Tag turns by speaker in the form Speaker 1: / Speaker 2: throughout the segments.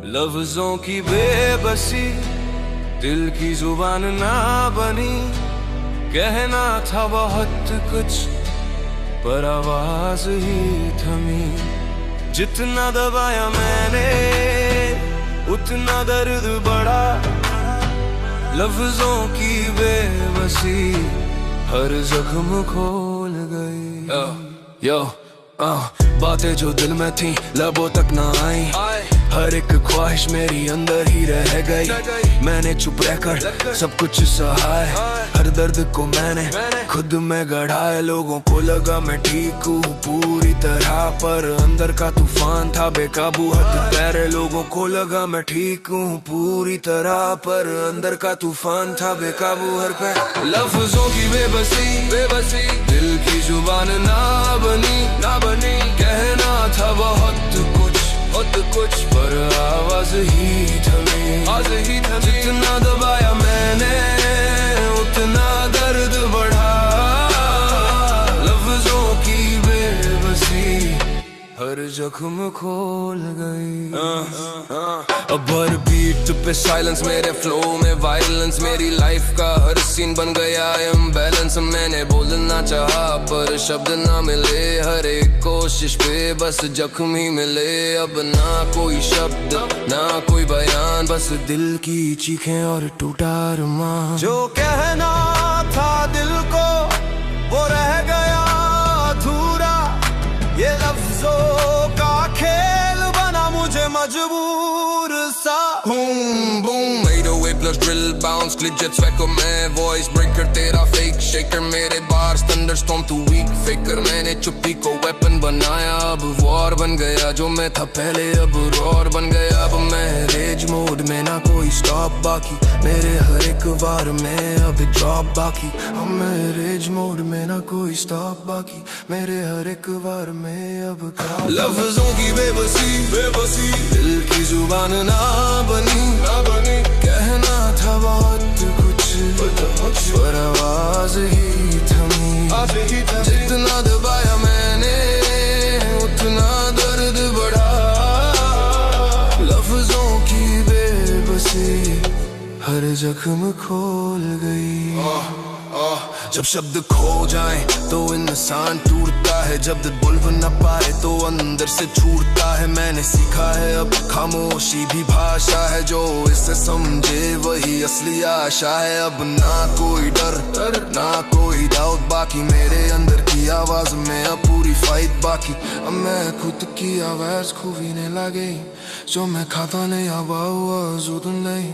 Speaker 1: लफ्जों की बेबसी दिल की जुबान ना बनी। कहना था बहुत कुछ पर आवाज ही थमी। जितना दबाया मैंने उतना दर्द बढ़ा। लफ्जों की बेबसी हर जख्म खोल गई। यो बातें जो दिल में थी लबों तक ना आई। हर एक ख्वाहिश मेरी अंदर ही रह गई। मैंने चुप रहकर सब कुछ सहाय। हर दर्द को मैंने खुद में गढ़ा है। लोगों को लगा मैं ठीक हूँ पूरी तरह, पर अंदर का तूफान था बेकाबू हद पैर। लोगों को लगा मैं ठीक हूँ पूरी तरह, पर अंदर का तूफान था बेकाबू हर पैर। लफ्जों की बेबसी दिल की जुबान ना बनी। कहना था बहुत कुछ पर आवाज ही थमी। जितना दबाया मैंने उतना दर्द बढ़ा। लफ्जों की बेबसी हर जख्म खोल गई। अब हर बीट पे साइलेंस, मेरे फ्लो में वायलेंस। मेरी लाइफ का हर सीन बन गया इम्बैलेंस। मैंने बोलना चाहा पर शब्द ना मिले। हर एक कोशिश पे बस जख्म ही मिले। अब ना कोई शब्द ना कोई बयान, बस दिल की चीखें और टूटा अरमान। जो कहना था दिल को वो रह गया अधूरा। ये लफ्जों का खेल बना मुझे मजबूर सा। Boom boom 808 plus drill bounce glitch swagger में voice breaker तेरा fake shaker। मेरे bars thunderstorm too weak faker। मैंने चुप्पी को weapon बनाया। अब war बन गया जो मैं था पहले अब roar बन गया। अब मैं rage mode में ना कोई stop बाकी। मेरे हर एक वार में अभी drop बाकी। अब मैं rage mode में ना कोई stop बाकी। मेरे हर एक वार में अब क्या। लफ्जों की बेबसी दिल की जुबान ना बनी। कहना था बहुत कुछ पर आवाज ही थमी। जितना दबाया मैंने उतना दर्द बढ़ा। लफ्जों की बेबसी हर जख्म खोल गई। जब शब्द खो जाए तो इंसान टूटता है। जब दिल बोल न पाए तो अंदर से छूटता है। मैंने सीखा है अब खामोशी भी भाषा है। जो इसे समझे वही असली आशा है। अब ना कोई डर ना कोई डाउट बाकी। मेरे अंदर की आवाज में अब पूरी फाइट बाकी। अब मैं खुद की आवाज खूबीने लगे। जो मैं खाता नहीं आवाज उधर नहीं।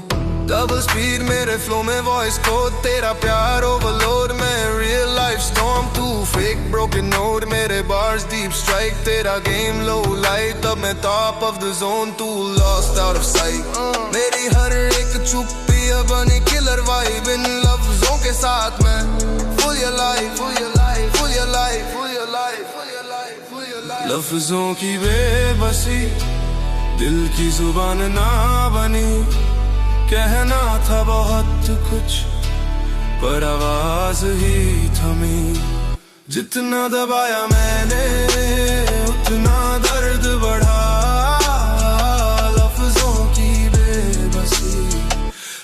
Speaker 1: डबल स्पीड मेरे फ्लो में वॉइस को तेरा प्यार ओवरलोड में। रियल लाइफ स्टॉर्म तू फेक ब्रोकन नोट। मेरे बार्स डीप स्ट्राइक तेरा गेम लो लाइट। अब मैं टॉप ऑफ द जोन तू लॉस्ट आउट ऑफ साइट। मेरी हर एक चुप्पी अब बनी किलर वाइब। इन लफ्जों के साथ मैं फुल योर लाइफ। लफ्जों की बेबसी दिल की जुबान ना बनी। कहना था बहुत कुछ पर आवाज ही थमी। जितना दबाया मैंने उतना दर्द बढ़ा। लफ्जों की बेबसी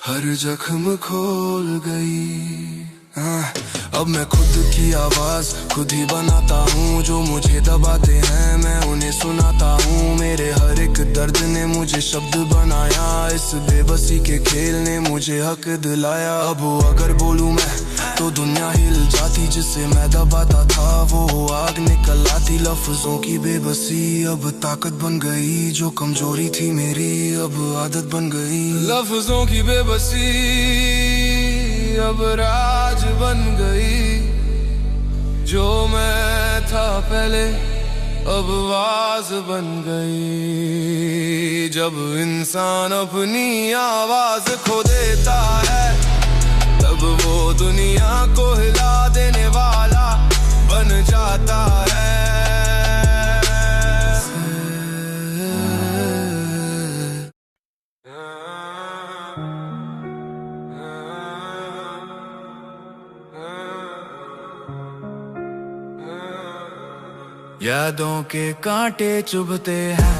Speaker 1: हर जख्म खोल गई। अब मैं खुद की आवाज खुद ही बनाता हूँ। जो मुझे दबाते हैं मैं उन्हें सुनाता हूँ। मेरे हर एक दर्द ने मुझे शब्द बनाया। इस बेबसी के खेल ने मुझे हक दिलाया। अब अगर बोलूँ मैं तो दुनिया हिल जाती। जिसे मैं दबाता था वो आग निकल आती। लफ्जों की बेबसी अब ताकत बन गई। जो कमजोरी थी मेरी अब आदत बन गई। लफ्जों की बेबसी अब राज बन गई। जो मैं था पहले अब आवाज बन गई। जब इंसान अपनी आवाज खो देता है तब वो दुनिया को हिला देने वाला बन जाता है। यादों के कांटे चुभते हैं,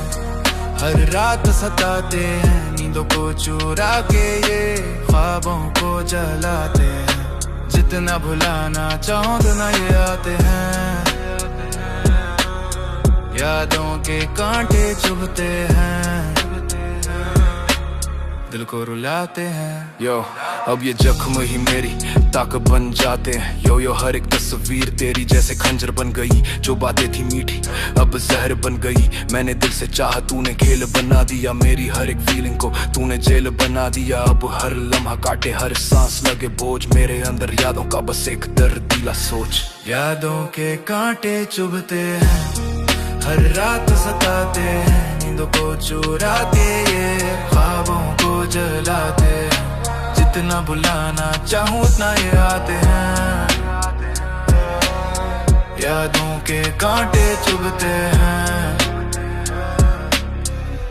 Speaker 1: हर रात सताते हैं, नींदों को चुरा के ये ख्वाबों को जलाते हैं। जितना भुलाना चाहो उतना ये आते हैं। यादों के कांटे चुभते हैं, दिल को रुलाते हैं। यो अब ये जख्म ही मेरी ताकत बन जाते हैं। यो हर एक तस्वीर तेरी जैसे खंजर बन गई। जो बातें थी मीठी अब जहर बन गई। मैंने दिल से चाहा, तूने खेल बना दिया। मेरी हर एक फीलिंग को तूने जेल बना दिया। अब हर लम्हा काटे, हर सांस लगे बोझ। मेरे अंदर यादों का बस एक दर्दीला सोच। यादों के कांटे चुभते हैं, हर रात सताते हैं, नींदों को चुरा के ये ख्वाबों को जलाते हैं। जितना भुलाना चाहूं उतना ये आते हैं। यादों के कांटे चुभते हैं,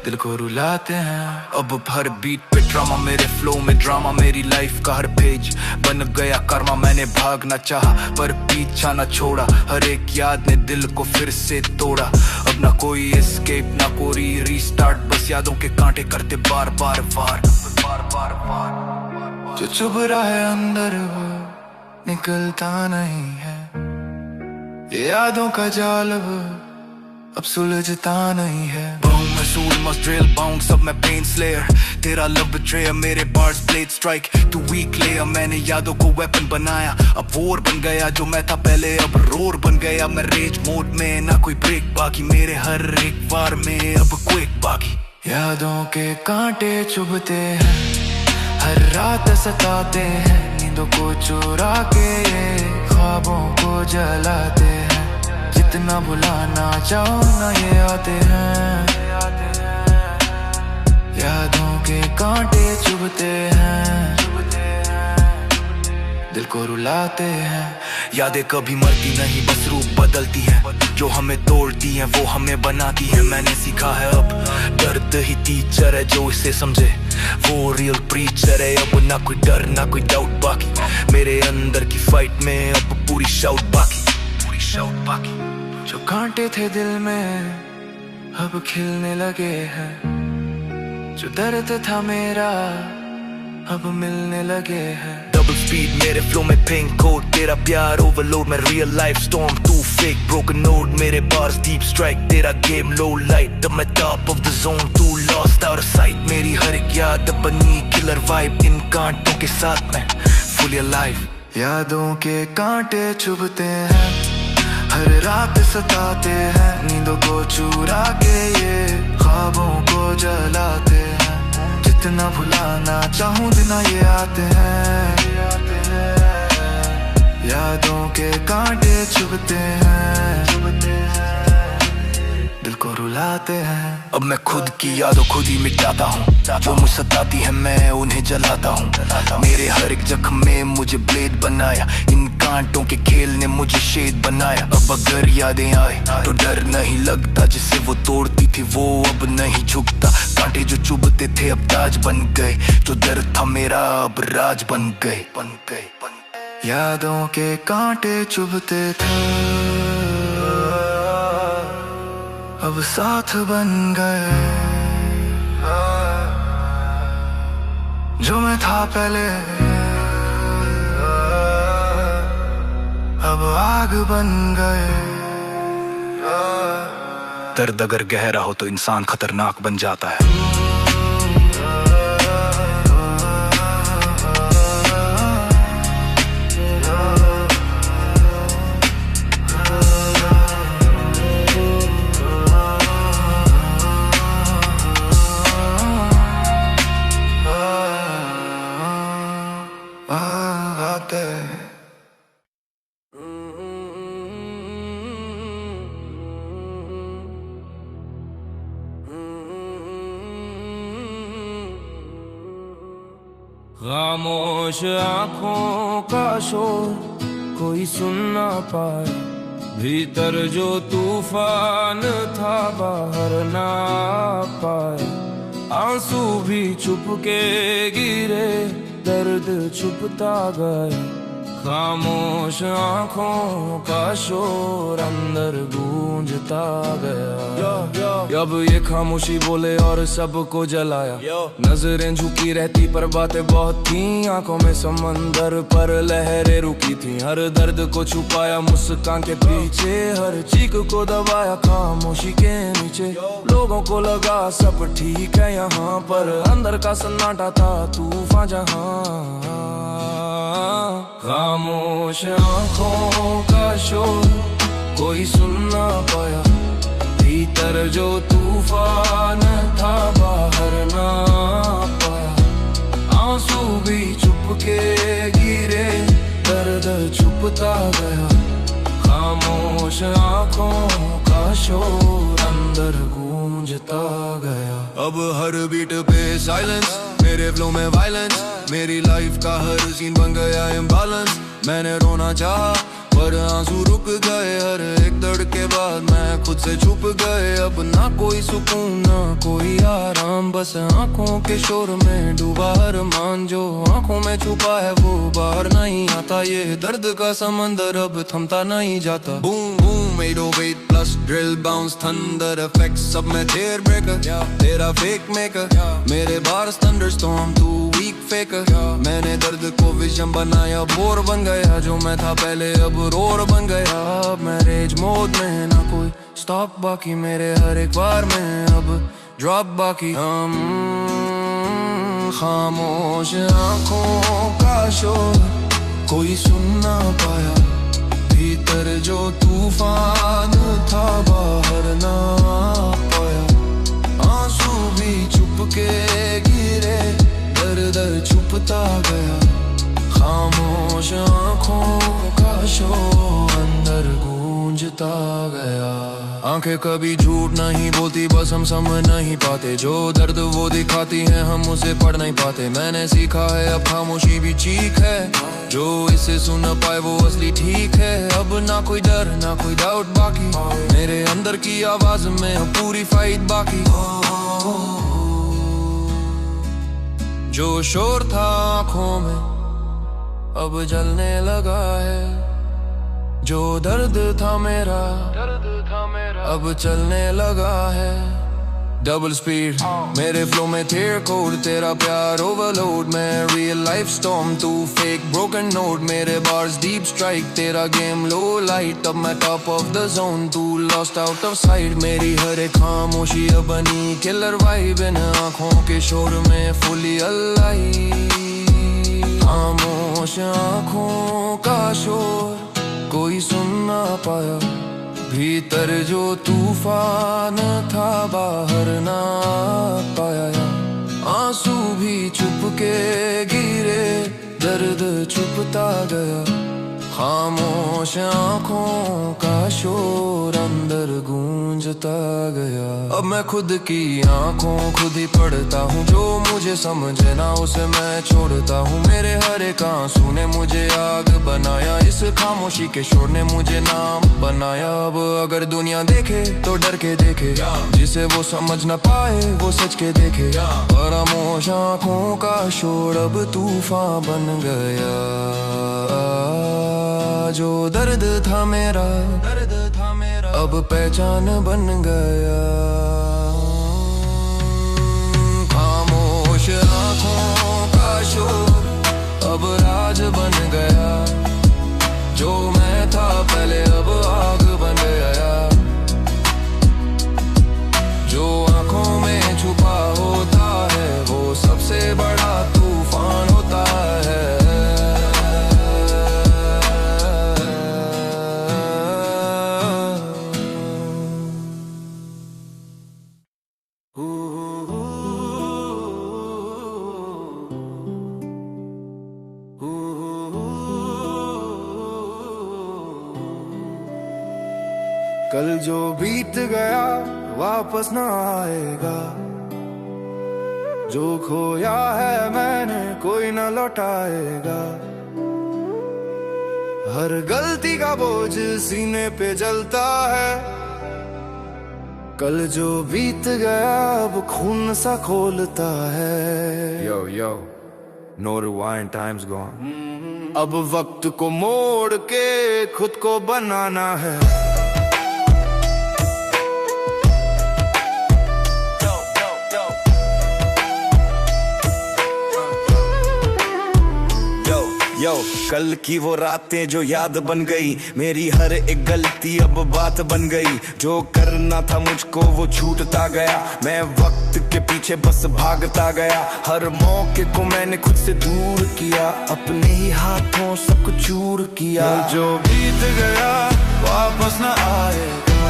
Speaker 1: दिल को रुलाते हैं। अब हर बीट पे ड्रामा, मेरे फ्लो में ड्रामा। मेरी लाइफ का हर पेज बन गया कर्मा। मैंने भागना चाहा पर पीछा न छोड़ा। हर एक याद ने दिल को फिर से तोड़ा। अब ना कोई एस्केप ना कोई रीस्टार्ट, बस यादों के कांटे करते बार बार वार। जो चुभ रहा है अंदर वो निकलता नहीं है। ये यादों का जाल वो अब सुलझता नहीं है। महसूल मस्ट ड्रिल बाउंस, अब मैं पेन स्लेयर। तेरा लव बिट्रेयर, मेरे bars blade strike to weak layer. मैंने यादों को वेपन बनाया, अब वॉर बन गया। जो मैं था पहले अब रोर बन गया। मैं रेज मोड में, ना कोई ब्रेक बाकी। मेरे हर एक वार में अब क्विक बाकी। यादों के कांटे चुभते हैं, हर रात सताते हैं, नींदों को चुरा के ये ख्वाबों को जलाते हैं। जितना भुलाना चाहो ना ये आते हैं। यादों के कांटे चुभते हैं, दिल को रुलाते हैं। यादें कभी मरती नहीं, बस रूप बदलती है। जो हमें तोड़ती है वो हमें बनाती है। मैंने सीखा है अब दर्द ही टीचर है। जो इसे समझे वो रियल प्रीचर है। अब ना कोई डर ना कोई डाउट बाकी। मेरे अंदर की फाइट में अब पूरी शाउट बाकी। जो कांटे थे दिल में अब खिलने लगे हैं। जो दर्द था मेरा अब मिलने लगे हैं। डबल स्पीड मेरे फ्लो में पिंक कोड। तेरा प्यार ओवरलोड, मैं रियल लाइफ स्टॉर्म। तू फेक ब्रोकन नोड, मेरे बार्स डीप स्ट्राइक। तेरा गेम लो लाइट, अब मैं टॉप ऑफ द जोन। तू लॉस्ट आउट ऑफ साइट। मेरी हर एक याद बनी किलर वाइब। इन कांटों के साथ मैं फुली अलाइव। यादों के कांटे चुभते हैं, हर रात सताते हैं, नींदों को चुरा के ये ख्वाबों को जलाते हैं। जितना भुलाना चाहूं उतना ये आते हैं। यादों के कांटे चुभते हैं, दिल को रुलाते हैं। अब मैं खुद की यादों खुद ही मिटाता हूँ। जो मुझे सताती है मैं उन्हें जलाता हूँ। मेरे हर एक जख्म में मुझे ब्लेड बनाया। इन कांटों के खेल ने मुझे शेड बनाया। अब अगर यादें आए तो डर नहीं लगता। जिसे वो तोड़ती थी वो अब नहीं झुकता। कांटे जो चुभते थे अब ताज बन गए। जो दर्द था मेरा अब राज बन गए। यादों के कांटे चुभते थे अब साथ बन गए। जो मैं था पहले अब आग बन गए। दर्द अगर गहरा हो तो इंसान खतरनाक बन जाता है। खामोश आँखों का शोर कोई सुन ना पाए। भीतर जो तूफान था बाहर ना पाए। आंसू भी छुप के गिरे, दर्द छुपता गया। खामोश आंखों का शोर अंदर गूंजता गया। अब ये खामोशी बोले और सबको जलाया। नजरें झुकी रहती पर बातें बहुत थी, आंखों में समंदर पर लहरें रुकी थी। हर दर्द को छुपाया मुस्कान के पीछे, हर चीख को दबाया खामोशी के नीचे। लोगों को लगा सब ठीक है यहाँ, पर अंदर का सन्नाटा था तूफान जहाँ। खामोश आंखों का शोर कोई सुन ना पाया, भीतर जो तूफान था बाहर ना पाया। आंसू भी चुपके गिरे, दर्द छुपता गया। खामोश आंखों का शोर अंदर गूंजता गया। अब हर बीट पे साइलेंस, मेरे फ्लो में वायलेंस। मेरी लाइफ का हर सीन बन गया इम्बैलेंस। मैंने रोना चाहा पर आंसू रुक गए, हर एक दर्द के बाद मैं खुद से छुप गए। अब ना कोई सुकून ना कोई आराम, बस आंखों के शोर में डूबा हर मान। जो आंखों में छुपा है वो बाहर नहीं आता, ये दर्द का समंदर अब थमता नहीं जाता। Boom boom 808 plus drill bounce thunder effects, सब में तेर ब्रेकर तेरा फेक मेकर। मेरे बार्स थंडरस्टॉर्म तू वीक फेकर। मैंने दर्द को विजन बनाया, बोर बन गया जो मैं था पहले अब रोर बन गया। अब मैं रेज मोड में, ना कोई स्टॉप बाकी मेरे हर एक बार में अब ड्रॉप बाकी। खामोश आंखों का शोर कोई सुन ना पाया, भीतर जो तूफान था बाहर ना पाया। आंसू भी चुपके गिरे, दर्द छुपता गया। खामोश आंखों का शोर अंदर गूंजता गया। आंखें कभी झूठ नहीं बोलती, बस हम समझ नहीं पाते। जो दर्द वो दिखाती है हम उसे पढ़ नहीं पाते। मैंने सीखा है अब खामोशी भी चीख है, जो इसे सुन पाए वो असली ठीक है। अब ना कोई डर ना कोई डाउट बाकी, मेरे अंदर की आवाज में अब पूरी फाइट बाकी। जो शोर था आंखों में अब जलने लगा है, जो दर्द था मेरा अब चलने लगा है। डबल स्पीड मेरे फ्लो में तेरे कोड, तेरा प्यार ओवरलोड। मैं रियल लाइफ स्टॉर्म, तू फेक ब्रोकन नोट। मेरे बार्स डीप स्ट्राइक, तेरा गेम लो लाइट। अब मैं टॉप ऑफ द जोन, तू लॉस्ट आउट ऑफ साइट। मेरी हर एक खामोशी अब बनी किलर वाइब, इन आंखों के शोर में फुली अलाइव। खामोश आंखों का शोर कोई सुन ना पाया, भीतर जो तूफान था बाहर ना पाया। आंसू भी चुपके गिरे, दर्द छुपता गया। खामोश आंखों का शोर अंदर गूंजता गया। अब मैं खुद की आंखों खुद ही पढ़ता हूँ, जो मुझे समझे ना उसे मैं छोड़ता हूँ। मेरे हर एक आंसू ने मुझे आग बनाया, इस खामोशी के शोर ने मुझे नाम बनाया। अब अगर दुनिया देखे तो डर के देखे, जिसे वो समझ न पाए वो सच के देखे। खामोश आंखों का शोर अब तूफान बन गया। जो दर्द था मेरा अब पहचान बन गया। खामोश आंखों का शोर अब राज बन गया। जो मैं था पहले अब आग बन गया। जो आंखों में छुपा होता है वो सबसे बड़ा तूफान होता है।
Speaker 2: कल जो बीत गया वापस ना आएगा, जो खोया है मैंने कोई न लौटाएगा। हर गलती का बोझ सीने पे जलता है। कल जो बीत गया अब खून सा खोलता है। Yo, yo, no rewind, time's gone. अब वक्त को मोड़ के खुद को बनाना है। यो कल की वो रातें जो याद बन गई, मेरी हर एक गलती अब बात बन गई। जो करना था मुझको वो छूटता गया, मैं वक्त के पीछे बस भागता गया। हर मौके को मैंने खुद से दूर किया, अपने ही हाथों सब कुछ चूर किया। जो बीत गया वापस न आएगा,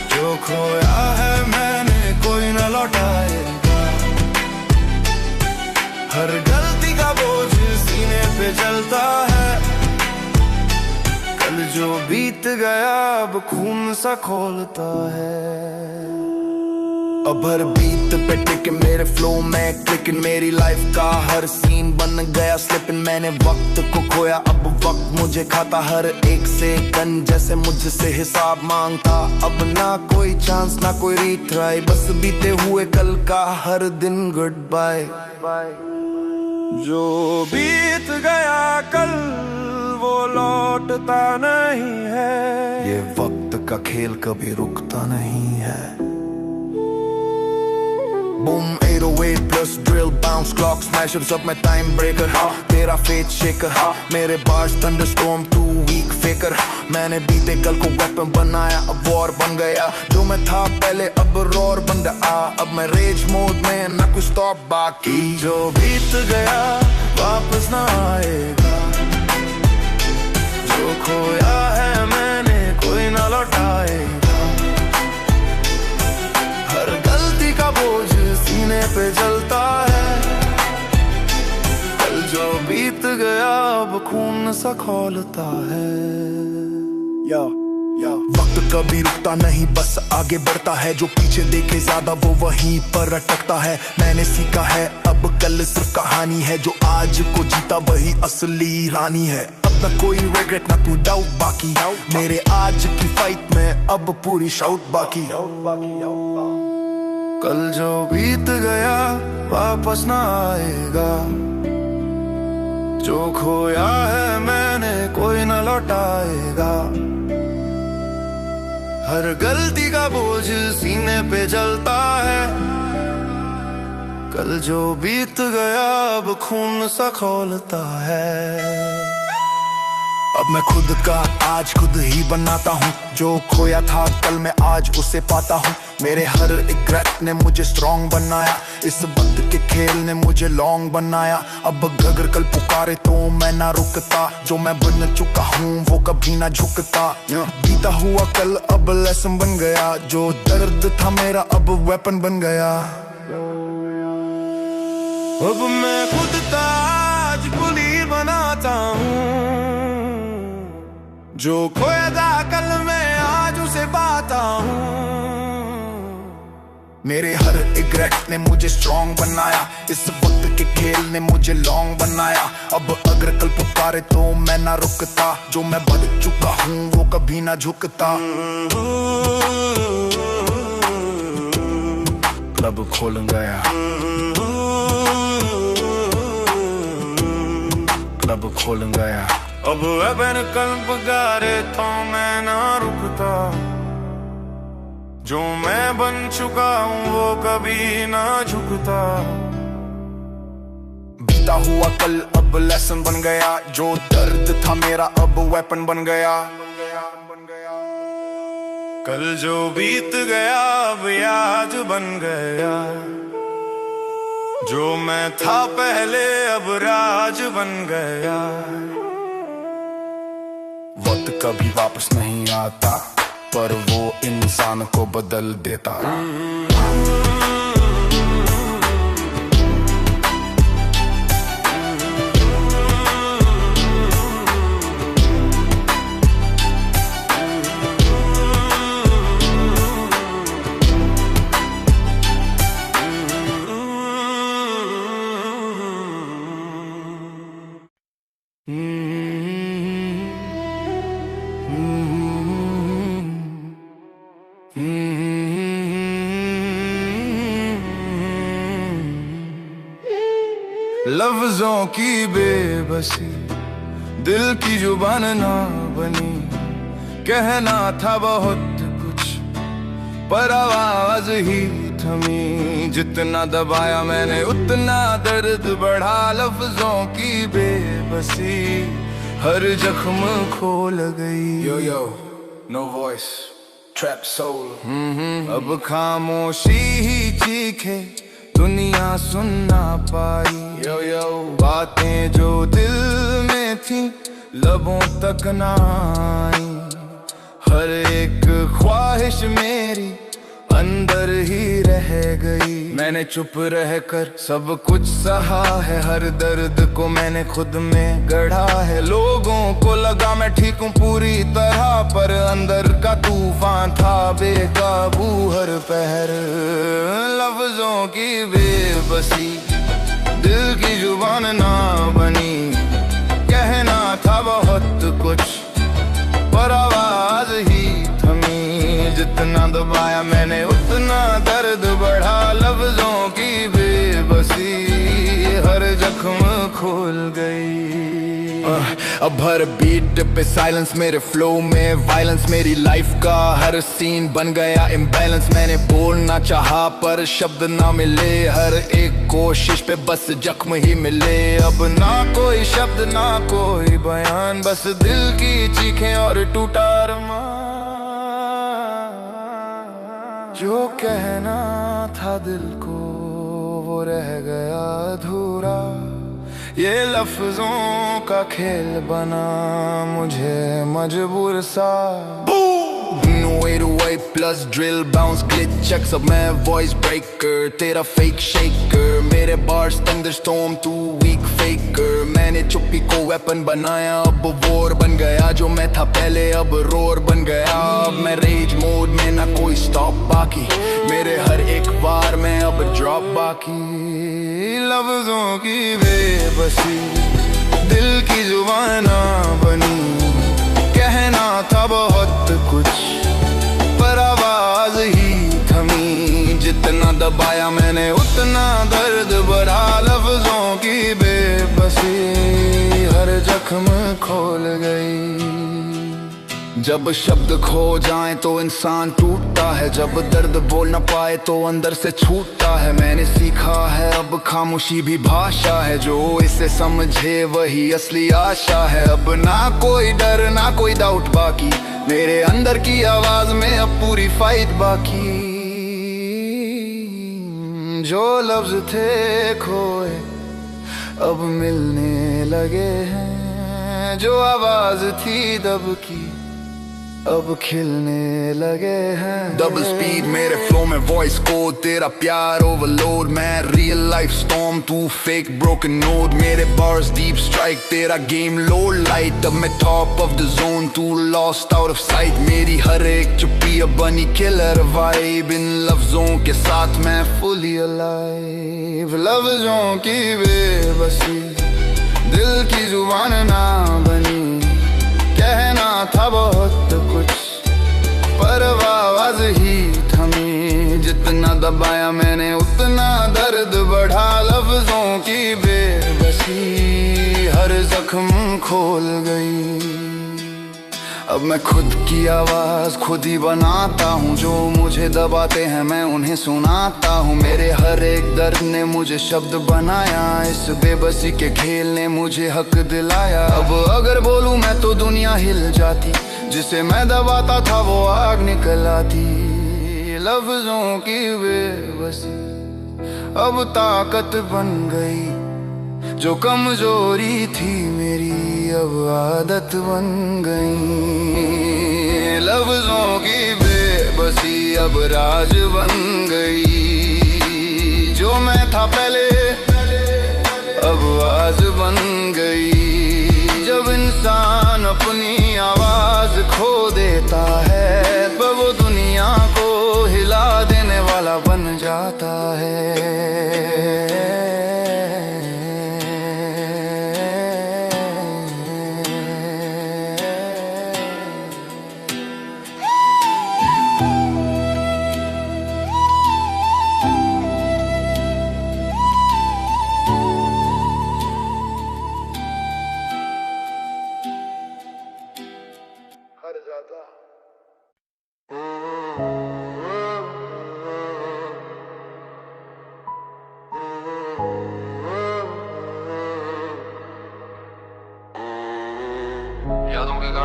Speaker 2: जो खोया है मैंने कोई न लौटाएगा। हर गलती का बोझ सीने पे चलता है, कल जो बीत गया अब खून सा खोलता है। अब हर बीट पे टिक मेरे फ्लो में क्लिकिंग, मेरी लाइफ का हर सीन बन गया स्लिपिंग। मैंने वक्त को खोया, अब वक्त मुझे खाता, हर एक सेकंड जैसे मुझसे हिसाब मांगता। अब ना कोई चांस ना कोई रीट्राई, बस बीते हुए कल का हर दिन गुड बाय। जो बीत गया कल वो लौटता नहीं है, ये वक्त का खेल कभी रुकता नहीं है। Boom 808 plus drill bounce clock smashes up my time breaker। तेरा फेथ शेकर, मेरे bars thunderstorm too weak faker। मैंने बीते कल को वेपन बनाया, अब वॉर बन गया। जो मैं था पहले अब रॉर बन गया, अब मैं रेज मोड में ना कुछ स्टॉप बाकी। जो बीत गया वापस ना आएगा, जो खोया है मैंने कोई ना लौटाएगा। हर गलती का बोझ सीने पे चलता है, कल जो बीत गया अब खून सा खौलता है। वक्त कभी रुकता नहीं बस आगे बढ़ता है, जो पीछे देखे ज्यादा वो वहीं पर अटकता है। मैंने सीखा है अब कल सिर्फ कहानी है, जो आज को जीता वही असली रानी है। अब ना कोई रिग्रेट ना तू डाउट बाकी, मेरे आज की फाइट में अब पूरी शाउट बाकी। कल जो बीत गया वापस ना आएगा, जो खोया है मैंने कोई ना लौटाएगा। हर गलती का बोझ सीने पे जलता है, कल जो बीत गया अब खून सा खौलता है। अब मैं खुद का आज खुद ही बनाता हूँ, जो खोया था कल मैं आज उसे पाता हूँ। मेरे हर एक रैप ने मुझे स्ट्रॉन्ग बनाया, इस वक्त के खेल ने मुझे लॉन्ग बनाया। अब अगर कल पुकारे तो मैं ना रुकता, जो मैं बन चुका हूँ वो कभी ना झुकता। बीता हुआ कल अब लेसन बन गया, जो दर्द था मेरा अब वेपन बन गया। अब मैं खुद का आज कुली बनाता हूँ, जो खोया था कल मैं आज उसे पाता हूँ। मेरे हर एक रैप ने मुझे स्ट्रॉन्ग बनाया, इस वक्त के खेल ने मुझे लॉन्ग बनाया। अब अगर कल पुकारे तो मैं ना रुकता, जो मैं बढ़ चुका हूँ वो कभी ना झुकता। क्लब खोल गया, क्लब खोल गया। अब वेपन कल पुकारे तो मैं ना रुकता, जो मैं बन चुका हूँ वो कभी ना झुकता। बीता हुआ कल अब लेसन बन गया, जो दर्द था मेरा अब वेपन बन गया। कल जो बीत गया अब याद बन गया, जो मैं था पहले अब राज बन गया। वक्त कभी वापस नहीं आता, पर वो इंसान को बदल देता। लफ्जों की बेबसी दिल की जुबान ना बनी। कहना था बहुत कुछ पर आवाज ही थमी। जितना दबाया मैंने उतना दर्द बढ़ा। लफ्जों की बेबसी हर जख्म खोल गई।
Speaker 1: Yo yo, no voice, trap soul.
Speaker 2: अब खामोशी ही चीखे दुनिया सुन ना पाई।
Speaker 1: Yo yo,
Speaker 2: बातें जो दिल में थी लबों तक ना आई। हर एक ख्वाहिश मेरी अंदर ही रह गई। मैंने चुप रहकर सब कुछ सहा है। हर दर्द को मैंने खुद में गढ़ा है। लोगों को लगा मैं ठीक हूँ पूरी तरह, पर अंदर का तूफान था बेकाबू हर पहर। लफ्जों की बेबसी दिल की जुबान ना बनी। कहना था बहुत कुछ पर आवाज ही थमी। जितना दबाया मैंने उतना दर्द बढ़ा। लफ्जों की बेबसी हर जख्म खोल गई। अब हर बीट पे साइलेंस मेरे फ्लो में वायलेंस। मेरी लाइफ का हर सीन बन गया इम्बैलेंस। मैंने बोलना चाहा पर शब्द ना मिले। हर एक कोशिश पे बस जख्म ही मिले। अब ना कोई शब्द ना कोई बयान, बस दिल की चीखें और टूटा अरमान। जो कहना था दिल को वो रह गया अधूरा। ये लफ्जों का खेल बना मुझे मजबूर सा। 808 plus drill bounce glitch checks। अब मैं voice breaker तेरा fake shaker। मेरे bars thunderstorm तू weak faker। मैंने चुप्पी को weapon बनाया। अब वॉर बन गया जो मैं था पहले अब रोर बन गया। अब मैं rage mode में ना कोई stop बाकी। मेरे हर एक बार में अब drop बाकी। लफ्जों की बेबसी दिल की जुबान ना बनी। कहना था बहुत कुछ पर आवाज ही थमी। जितना दबाया मैंने उतना दर्द बढ़ा। लफ्जों की बेबसी हर जख्म खोल गई। जब शब्द खो जाएं तो इंसान टूटता है। जब दर्द बोल न पाए तो अंदर से छूटता है। मैंने सीखा है अब खामोशी भी भाषा है। जो इसे समझे वही असली आशा है। अब ना कोई डर ना कोई डाउट बाकी। मेरे अंदर की आवाज में अब पूरी फाइट बाकी। जो लफ्ज थे खोए अब मिलने लगे हैं। जो आवाज थी दब की अब खिलने लगे हैं। डबल स्पीड मेरे फ्लो में वॉइस को तेरा प्यार ओवरलोड। मैं रियल लाइफ स्टॉर्म तू फेक ब्रोकन नोड। मेरे बार्स डीप स्ट्राइक तेरा गेम लो लाइट। अब मैं टॉप ऑफ द जोन तू लॉस्ट आउट ऑफ साइट। मेरी हर एक चुप्पी अब बनी किलर वाइब। इन लफ्जों के साथ मैं फुली अलाइव। लफ्जों की बेबसी दिल की जुबान ना बनी। कहना था बहुत कुछ पर आवाज ही थमी। जितना दबाया मैंने उतना दर्द बढ़ा। लफ्जों की बेबसी हर जख्म खोल गई। अब मैं खुद की आवाज खुद ही बनाता हूँ। जो मुझे दबाते हैं मैं उन्हें सुनाता हूँ। मेरे हर एक दर्द ने मुझे शब्द बनाया। इस बेबसी के खेल ने मुझे हक दिलाया। अब अगर बोलूं मैं तो दुनिया हिल जाती। जिसे मैं दबाता था वो आग निकल आती। लफ्जों की बेबसी अब ताकत बन गई। जो कमजोरी थी मेरी अब आदत बन गई। लफ्जों की बेबसी अब राज बन गई। जो मैं था पहले अब आवाज बन गई। जब इंसान अपनी आवाज खो देता है तो वो दुनिया को हिला देने वाला बन जाता है।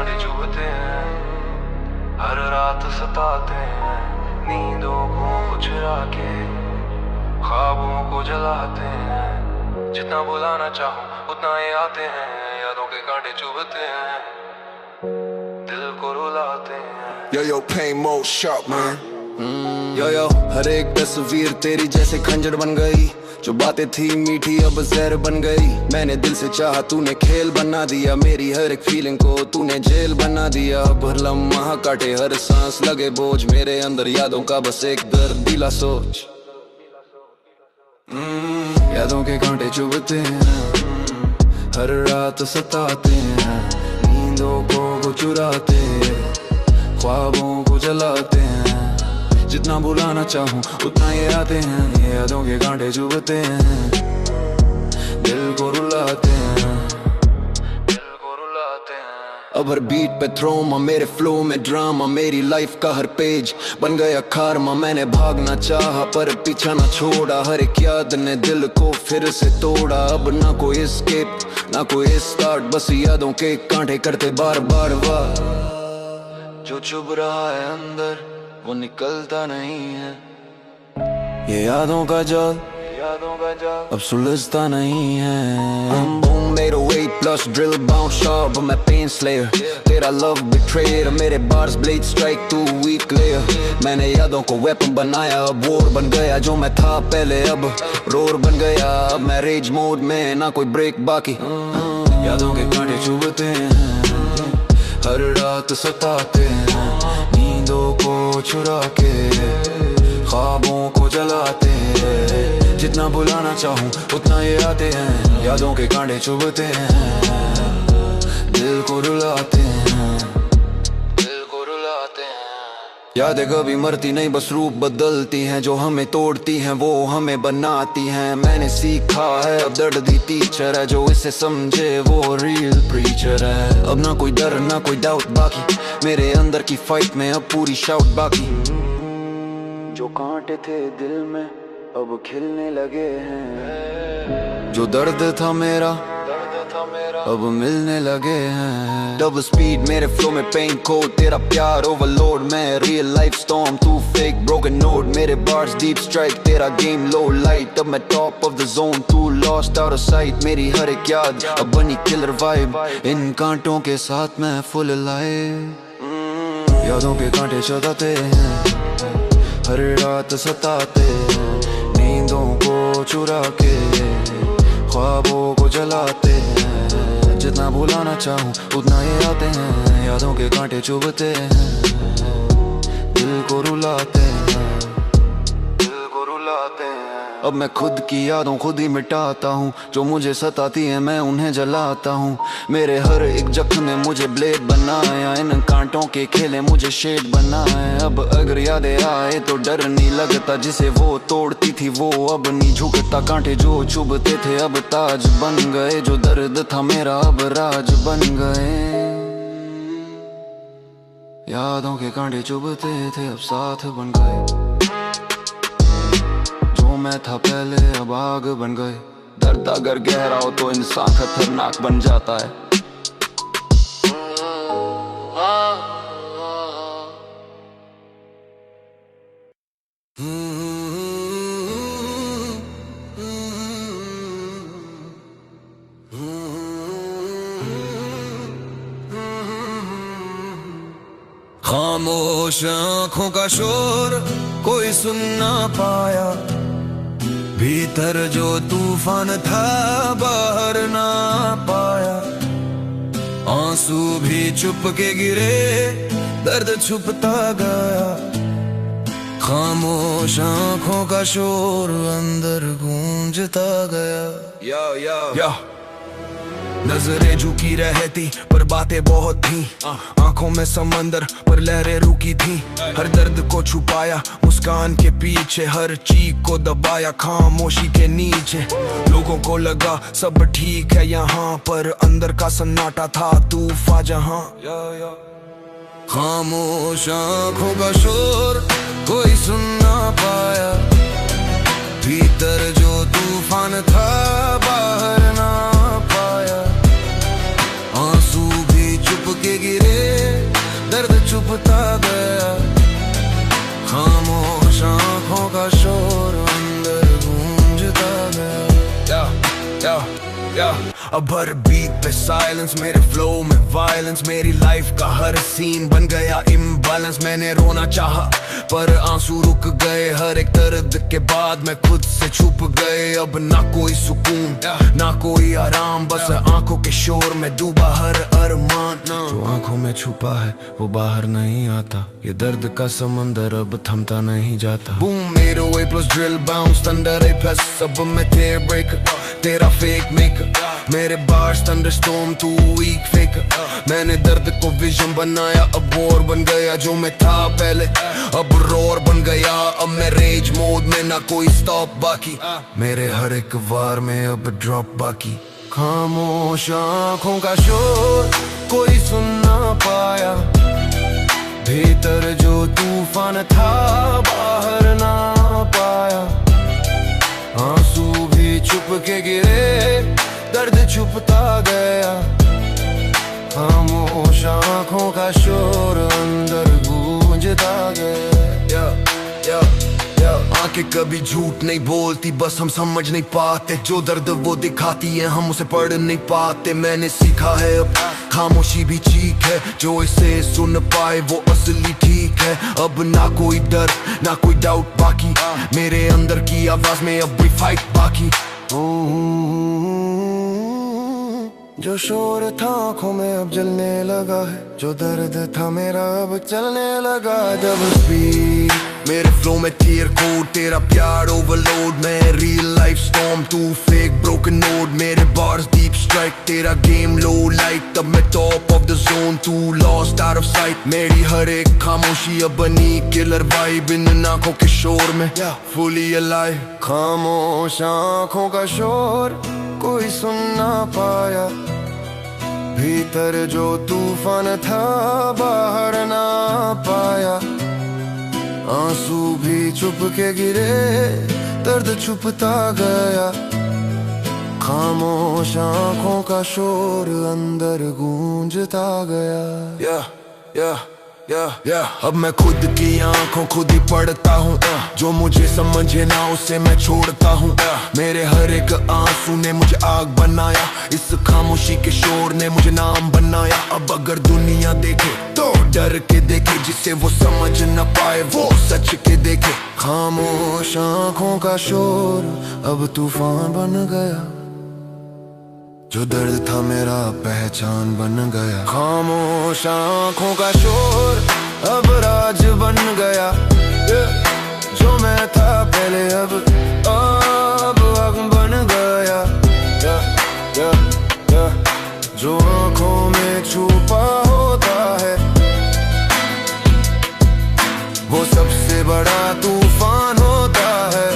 Speaker 2: कांटे चुभते हैं, हर रात सताते हैं, नींदों को चुरा के ख्वाबों को जलाते हैं। जितना बुलाना चाहूं उतना ये आते हैं, यादों के कांटे चुभते हैं, दिल को रुलाते हैं।
Speaker 1: Yo, pain more sharp, man.
Speaker 2: यो हर एक तस्वीर तेरी जैसे खंजर बन गई, जो बातें थी मीठी अब जहर बन गई। मैंने दिल से चाहा, तूने खेल बना दिया, मेरी हर एक फीलिंग को तूने जेल बना दिया। अब हर लम्हा काटे, हर सांस लगे बोझ, मेरे अंदर यादों का बस एक दर्दीला सोच। यादों के कांटे चुभते हैं, हर रात सताते हैं, नींदों को चुराते, ख्वाबों को जलाते हैं। जितना बुलाना चाहूं उतना ये आते हैं, ये यादों के कांटे चुभते हैं, दिल को रुलाते हैं, दिल को रुलाते हैं। अब हर बीट पे थ्रोमा, मेरे फ्लो में ड्रामा, मेरी लाइफ का हर पेज बन गया खारमा। मैंने भागना चाहा पर पीछा ना छोड़ा, हर एक याद ने दिल को फिर से तोड़ा। अब ना कोई एस्केप ना कोई स्टार्ट, बस यादों के कांटे करते बार बार वार। जो चुभ रहा है अंदर वो निकलता नहीं है, ये यादों का जाल अब सुलझता नहीं है। Made a weight plus drill bounce sharp, मैं pain slayer, तेरा love betrayed, मेरे bars blade strike too weak layer। मैंने यादों को weapon बनाया, अब war बन गया, जो मैं था पहले अब roar बन गया। अब मैं rage mode में, ना कोई break बाकी। यादों के कांटे चुभते हैं, हर रात सताते हैं, नींदों को चुरा के ख्वाबों को जलाते हैं। जितना बुलाना चाहूं उतना ये आते हैं, यादों के कांटे चुभते हैं, दिल को रुलाते हैं, दिल को रुलाते हैं। यादें कभी मरती नहीं, बस रूप बदलती हैं, जो हमें तोड़ती हैं वो हमें बनाती हैं। मैंने सीखा है अब दर्द दी टीचर है, जो इसे समझे वो रियल प्रीचर है। अब ना कोई डर ना कोई डाउट बाकी, मेरे अंदर की फाइट में अब पूरी शाउट बाकी। जो कांटे थे दिल में अब खिलने लगे हैं, जो दर्द था मेरा अब मिलने लगे हैं। डबल स्पीड मेरे फ्लो में पेन कोड, तेरा प्यार ओवरलोड, मैं रियल लाइफ स्टॉर्म, तू फेक ब्रोकन नोड। मेरे बार्स डीप स्ट्राइक, तेरा गेम लो लाइट, अब मैं टॉप ऑफ द जोन, तू लॉस्ट आउट ऑफ साइट। मेरी हर एक याद अब बनी किलर वाइब, इन कांटों के साथ मैं फुल लाइव। यादों के कांटे चुराते हैं, हर रात सताते, नींदों को चुरा के ख्वाबों को जलाते हैं। जितना बुलाना चाहूं उतना ये आते हैं, यादों के कांटे चुभते हैं, दिल को रुलाते हैं, दिल को रुलाते हैं। अब मैं खुद की यादों खुद ही मिटाता हूँ, जो मुझे सताती है मैं उन्हें जलाता हूँ। मेरे हर एक जख्म ने मुझे ब्लेड बनाया, इन कांटों के खेले मुझे शेड बनाए। अब अगर यादें आए तो डर नहीं लगता, जिसे वो तोड़ती थी वो अब नहीं झुकता। कांटे जो चुभते थे अब ताज बन गए, जो दर्द था मेरा अब राज बन गए। यादों के कांटे चुभते थे अब साथ बन गए, मैं था पहले अब आग बन गए। दर्द अगर गहरा हो तो इंसान खतरनाक बन जाता है।
Speaker 1: खामोश आंखों का शोर कोई सुन ना पाया, भीतर जो तूफान था बाहर ना पाया। आंसू भी चुप के गिरे, दर्द छुपता गया। खामोश आंखों का शोर अंदर गूंजता गया। या नजरें झुकी रहती पर बातें बहुत थी, आंखों में समंदर पर लहरें रुकी थी। हर दर्द को छुपाया मुस्कान के पीछे, हर चीख को दबाया खामोशी के नीचे। लोगों को लगा सब ठीक है यहाँ, पर अंदर का सन्नाटा था तूफान जहाँ। खामोश आंखों का शोर कोई सुन ना पाया, भीतर जो तूफान था बाहर ना पाया। आंसू भी चुप के गिरे,
Speaker 2: अब हर बीट पे साइलेंस, मेरे फ्लो में वायलेंस, मेरी लाइफ का हर सीन बन गया इम्बैलेंस। मैंने रोना चाहा पर आंसू रुक गए, हर एक दर्द के बाद मैं खुद से छुप गए। अब ना कोई सुकून ना कोई आराम, बस आंखों के शोर में डूबा हर अरमान। जो आंखों में छुपा है वो बाहर नहीं आता, ये दर्द का समंदर अब थमता नहीं जाता। Boom 808 plus drill bounce thunder Apis, अब मैं टेयर ब्रेकर तेरा फेक मेकर, मेरे बार्स थंडरस्टॉर्म तू वीक फेकर। मैंने दर्द को विजन बनाया, अब वॉर बन गया जो मैं था पहले, अब रोर बन गया। अब मैं रेज मोड में, ना कोई स्टॉप बाकी, मेरे हर एक वार में अब ड्रॉप बाकी। खामोश आँखों का शोर कोई सुन ना पाया, भीतर जो तूफान था बाहर ना पाया। आंसू भी चुप के गिरे, दर्द छुपता गया। खामोश आँखों का शोर अंदर गूंजता गया। आंखें कभी झूठ नहीं बोलती, बस हम समझ नहीं पाते। जो दर्द वो दिखाती है हम उसे पढ़ नहीं पाते। मैंने सीखा है अब खामोशी भी ठीक है, जो इसे सुन पाए वो असली ठीक है। अब ना कोई डर ना कोई डाउट बाकी, मेरे अंदर की आवाज में अब भी फाइट बाकी। जो शोर था आँखों में अब जलने लगा है, जो दर्द था मेरा अब चलने लगा। जब स्पीड मेरे फ्लो में टीयर कोड, तेरा प्यार ओवरलोड, मैं रियल लाइफ स्टॉर्म तू फेक ब्रोकन नोड। मेरे बार्स डीप स्ट्राइक, तेरा गेम लो लाइट, तब मैं टॉप ऑफ द जोन तू लॉस्ट आउट ऑफ साइट। मेरी हर एक खामोशी अब बनी किलर वाइब, इन आँखों के शोर में फुली अलाइव। खामोश आँखों का शोर कोई सुन ना पाया, भीतर जो तूफान था बाहर ना पाया। आंसू भी चुप के गिरे, दर्द छुपता गया। खामोश आँखों का शोर अंदर गूंजता गया। अब मैं खुद की आंखों खुद ही पढ़ता हूँ, जो मुझे समझे ना उसे मैं छोड़ता हूँ। मेरे हर एक आंसू ने मुझे आग बनाया, इस खामोशी के शोर ने मुझे नाम बनाया। अब अगर दुनिया देखे तो डर के देखे, जिसे वो समझ न पाए वो सच के देखे। खामोश आंखों का शोर अब तूफान बन गया, जो दर्द था मेरा पहचान बन गया। खामोश आँखों का शोर अब राज बन गया, जो मैं था पहले अब आग बन गया। जो आँखों में छुपा होता है वो सबसे बड़ा तूफान होता है।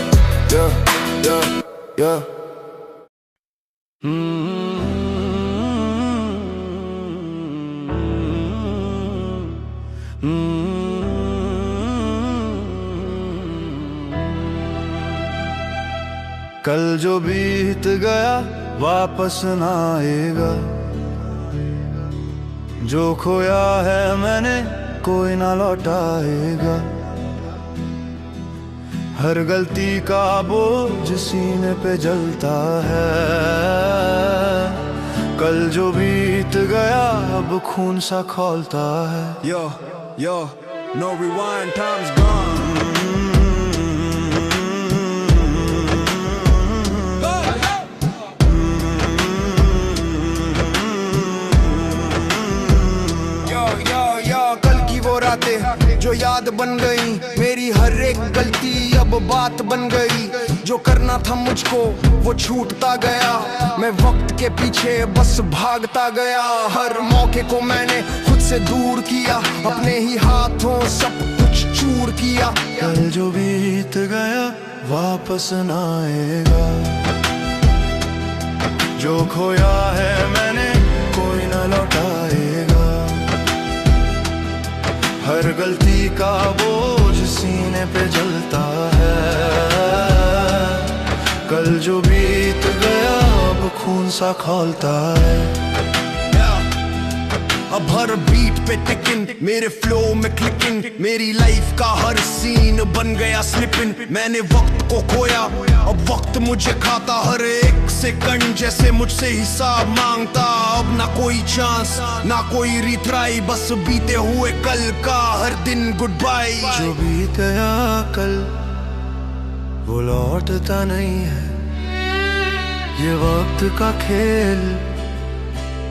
Speaker 2: कल जो बीत गया वापस ना आएगा, जो खोया है मैंने कोई ना लौटाएगा। हर गलती का बोझ सीने पे जलता है, कल जो बीत गया अब खून सा खौलता है। Yo, no rewind, time's gone. कल की वो रातें जो याद बन गई, मेरी हर एक गलती अब बात बन गई। जो करना था मुझको वो छूटता गया, मैं वक्त के पीछे बस भागता गया। हर मौके को मैंने खुद से दूर किया, अपने ही हाथों सब कुछ चूर किया। कल जो बीत गया वापस ना आएगा, जो खोया है मैंने कोई ना लौटाएगा। हर गलती का बोझ सीने पे जलता है, कल जो बीत गया अब खून सा खौलता है। अब हर बीट पे टिकिन, मेरे फ्लो में क्लिकिंग, मेरी लाइफ का हर सीन बन गया स्लिपिंग। मैंने वक्त को खोया, अब वक्त मुझे खाता, हर एक सेकंड जैसे मुझसे हिसाब मांगता। अब ना कोई चांस ना कोई रिट्राई, बस बीते हुए कल का हर दिन गुड बाय। जो बीत गया कल वो लौटता नहीं है, ये वक्त का खेल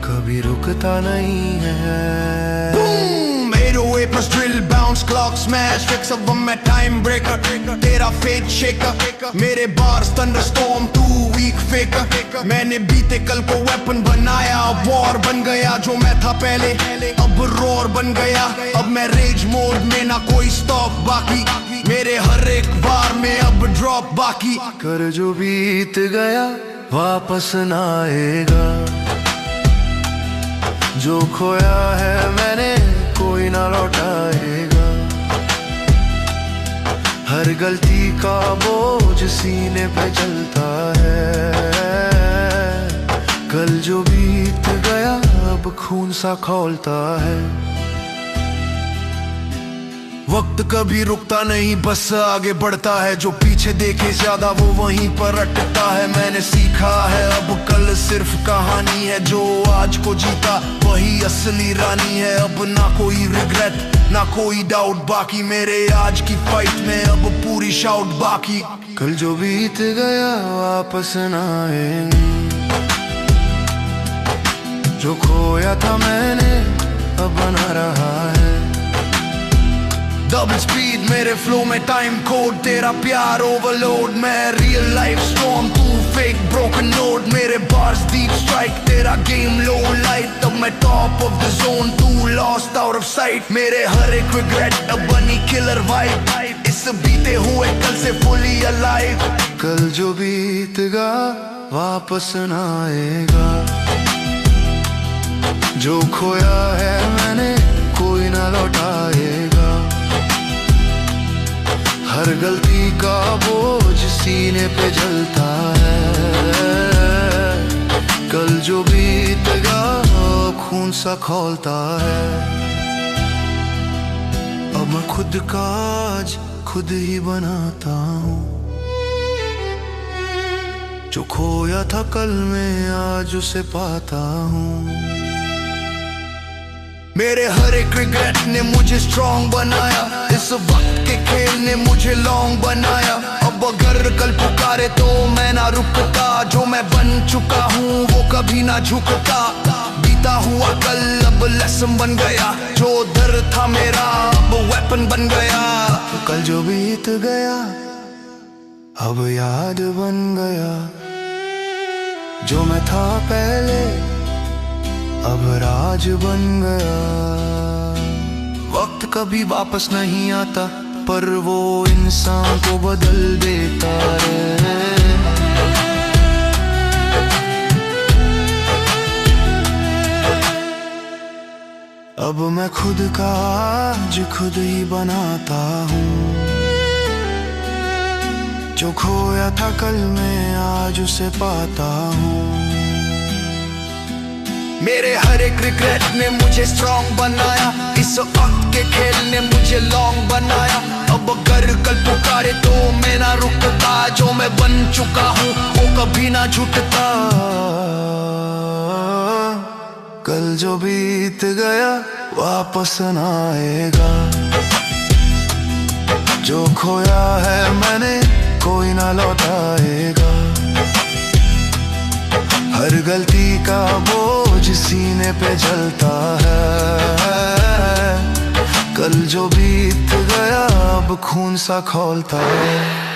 Speaker 2: कभी रुकता नहीं है। Boom! 808 plus drill, bounce, clock, smash, fix up on my time breaker, तेरा fate shaker, मेरे bars thunderstorm, too weak faker। मैंने बीते कल को weapon बनाया, war बन गया जो मैं था पहले, अब roar बन गया। अब मैं rage mode में, ना कोई stop बाकी, मेरे हर एक बार में अब drop बाकी। कर जो बीत गया वापस ना आएगा, जो खोया है मैंने कोई ना लौटाएगा। हर गलती का बोझ सीने पे चलता है, कल जो बीत गया अब खून सा खौलता है। वक्त कभी रुकता नहीं, बस आगे बढ़ता है, जो पीछे देखे ज्यादा वो वहीं पर अटकता है। मैंने सीखा है अब कल सिर्फ कहानी है, जो आज को जीता वही असली रानी है। अब ना कोई रिग्रेट ना कोई डाउट बाकी, मेरे आज की फाइट में अब पूरी शाउट बाकी। कल जो बीत गया वापस ना आएंगे, जो खोया था मैंने अब बना रहा है। डबल स्पीड मेरे फ्लो में, टाइम कोड तेरा प्यार ओवरलोड। मैं रियल लाइफ स्टॉर्म, तू फेक ब्रोकन नोड। मेरे बार्स डीप स्ट्राइक, तेरा गेम लो लाइट। तब मैं टॉप ऑफ द जोन, तू लॉस्ट आउट ऑफ साइट। मेरे हर एक रिग्रेट अब बनी किलर वाइब, इस बीते हुए कल से फुली अलाइव। कल जो बीत गया वापस ना आएगा, जो खोया है मैंने कोई ना लौटाएगा। हर गलती का बोझ सीने पे जलता है, कल जो बीत गया खून सा खौलता है। अब मैं खुद का आज खुद ही बनाता हूँ, जो खोया था कल में आज उसे पाता हूँ। मेरे हर एक रिग्रेट ने मुझे स्ट्रॉन्ग बनाया, इस वक्त के खेल ने मुझे लॉन्ग बनाया। अब अगर कल पुकारे तो मैं ना रुकता, जो मैं बन चुका हूँ वो कभी ना झुकता। बीता हुआ कल अब लेसन बन गया, जो डर था मेरा अब वेपन बन गया। कल जो बीत गया अब याद बन गया, जो मैं था पहले अब राज बन गया। वक्त कभी वापस नहीं आता, पर वो इंसान को बदल देता है। अब मैं खुद का आज खुद ही बनाता हूँ, जो खोया था कल में आज उसे पाता हूँ। मेरे हर एक रिग्रेट ने मुझे स्ट्रॉन्ग बनाया, इस वक्त के खेल ने मुझे लॉन्ग बनाया। अब अगर कल पुकारे तो मैं ना रुकता, जो मैं बन चुका हूँ वो कभी ना झुकता। कल जो बीत गया वापस ना आएगा, जो खोया है मैंने कोई ना लौटाएगा। हर गलती का बोझ सीने पे जलता है, कल जो बीत गया अब खून सा खौलता है।